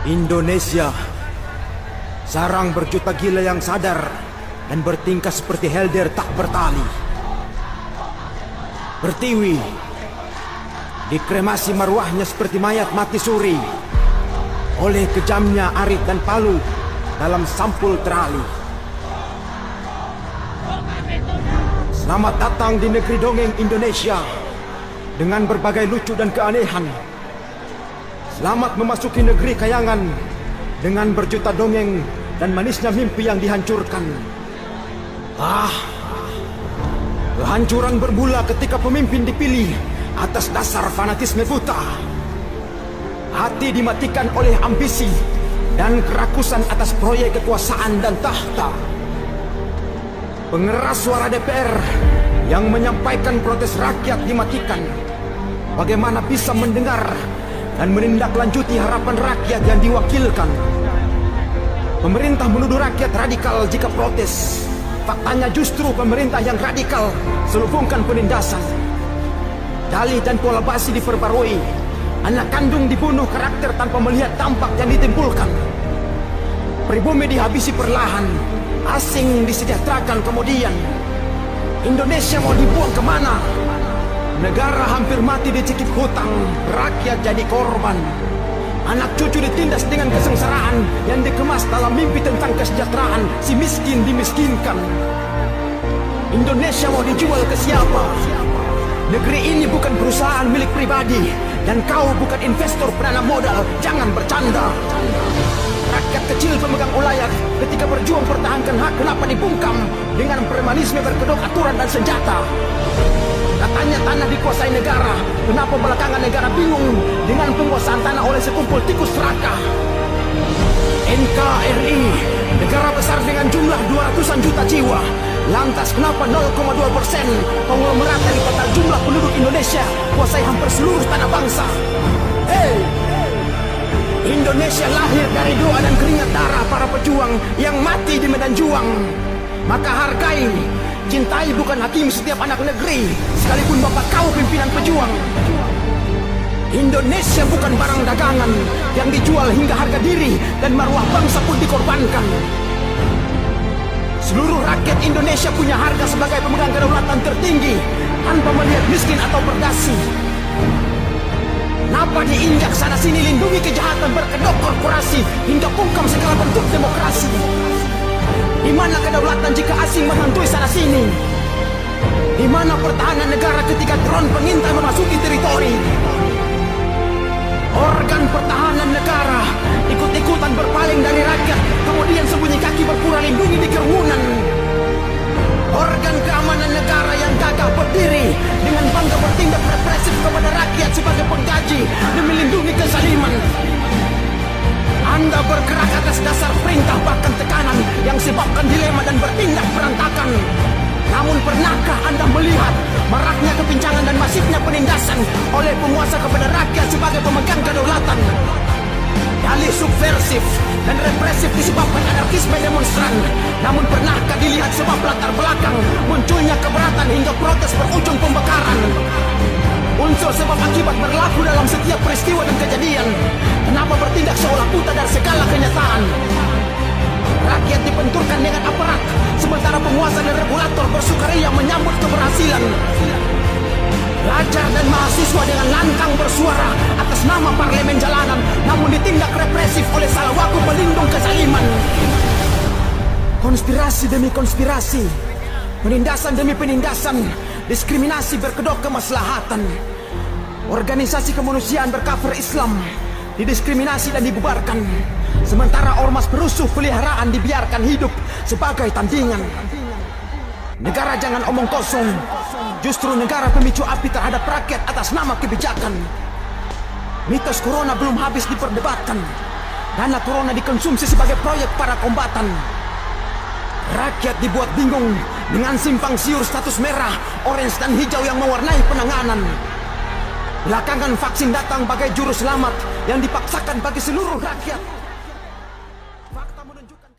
Indonesia, sarang berjuta gila yang sadar dan bertingkah seperti helder tak bertali. Pertiwi, dikremasi marwahnya seperti mayat mati suri oleh kejamnya arit dan palu dalam sampul terali. Selamat datang di negeri dongeng Indonesia dengan berbagai lucu dan keanehan. Selamat memasuki negeri kayangan dengan berjuta dongeng dan manisnya mimpi yang dihancurkan. Kehancuran bermula ketika pemimpin dipilih atas dasar fanatisme buta. Hati dimatikan oleh ambisi dan kerakusan atas proyek kekuasaan dan tahta. Pengeras suara DPR yang menyampaikan protes rakyat dimatikan. Bagaimana bisa mendengar dan menindaklanjuti harapan rakyat yang diwakilkan? Pemerintah menuduh rakyat radikal jika protes. Faktanya justru pemerintah yang radikal selubungkan penindasan. Dalih dan pola basi diperbarui. Anak kandung dibunuh karakter tanpa melihat dampak yang ditimbulkan. Pribumi dihabisi perlahan. Asing disejahterakan kemudian. Indonesia mau dibuang kemana? Negara hampir mati dicekik hutang, rakyat jadi korban. Anak cucu ditindas dengan kesengsaraan yang dikemas dalam mimpi tentang kesejahteraan. Si miskin dimiskinkan. Indonesia mau dijual ke siapa? Negeri ini bukan perusahaan milik pribadi, dan kau bukan investor penanam modal. Jangan bercanda. Rakyat kecil pemegang ulayat ketika berjuang pertahankan hak, kenapa dibungkam dengan premanisme berkedok aturan dan senjata? Katanya tanah dikuasai negara, kenapa belakangan negara bingung dengan penguasaan tanah oleh sekumpul tikus serakah? NKRI, negara besar dengan jumlah 200-an juta jiwa. Lantas kenapa 0,2% konglomerat dari total jumlah penduduk Indonesia kuasai hampir seluruh tanah bangsa? Indonesia lahir dari doa dan keringat darah para pejuang yang mati di medan juang. Maka hargai, cintai bukan hakim setiap anak negeri, sekalipun bapak kau pimpinan pejuang. Indonesia bukan barang dagangan yang dijual hingga harga diri dan marwah bangsa pun dikorbankan. Seluruh rakyat Indonesia punya harga sebagai pemegang kedaulatan tertinggi tanpa melihat miskin atau berdasi. Kenapa diinjak sana sini lindungi kejahatan berkedok korporasi hingga bungkam segala bentuk demokrasi? Di mana kedaulatan jika asing menghantui sana sini? Di mana pertahanan negara ketika drone pengintai memasuki teritori? Organ pertahanan negara ikut-ikutan berpaling dari rakyat, kemudian sembunyi kaki berpura lindungi di kerumunan. Organ keamanan negara yang gagah berdiri dengan bangga bertindak represif kepada rakyat sebagai penggaji demi melindungi kezaliman. Anda bergerak atas dasar perintah bahkan tekanan yang sebabkan dilema dan bertindak berantakan. Namun pernahkah Anda melihat maraknya kepincangan dan masifnya penindasan oleh penguasa kepada rakyat sebagai pemegang kedaulatan? Dalih subversif dan represif disebabkan anarkisme demonstran. Namun pernahkah dilihat sebab latar belakang munculnya keberatan hingga protes berujung pembakaran? Unsur sebab akibat berlaku dalam setiap peristiwa dan kejadian. Kenapa bertindak seolah buta dari segala kenyataan? Rakyat dibenturkan dengan aparat, sementara penguasa dan regulator bersukaria menyambut keberhasilan. Pelajar dan mahasiswa dengan lantang bersuara atas nama parlemen jalanan, namun ditindak represif oleh salah waku pelindung kezaliman. Konspirasi demi konspirasi, penindasan demi penindasan, diskriminasi berkedok kemaslahatan. Organisasi kemanusiaan bercover Islam didiskriminasi dan dibubarkan, sementara ormas perusuh peliharaan dibiarkan hidup sebagai tandingan. Negara jangan omong kosong, justru negara pemicu api terhadap rakyat atas nama kebijakan. Mitos corona belum habis diperdebatkan. Dana corona dikonsumsi sebagai proyek para kombatan. Rakyat dibuat bingung dengan simpang siur status merah, orange dan hijau yang mewarnai penanganan. Belakangan vaksin datang bagai juru selamat yang dipaksakan bagi seluruh rakyat. Fakta menunjukkan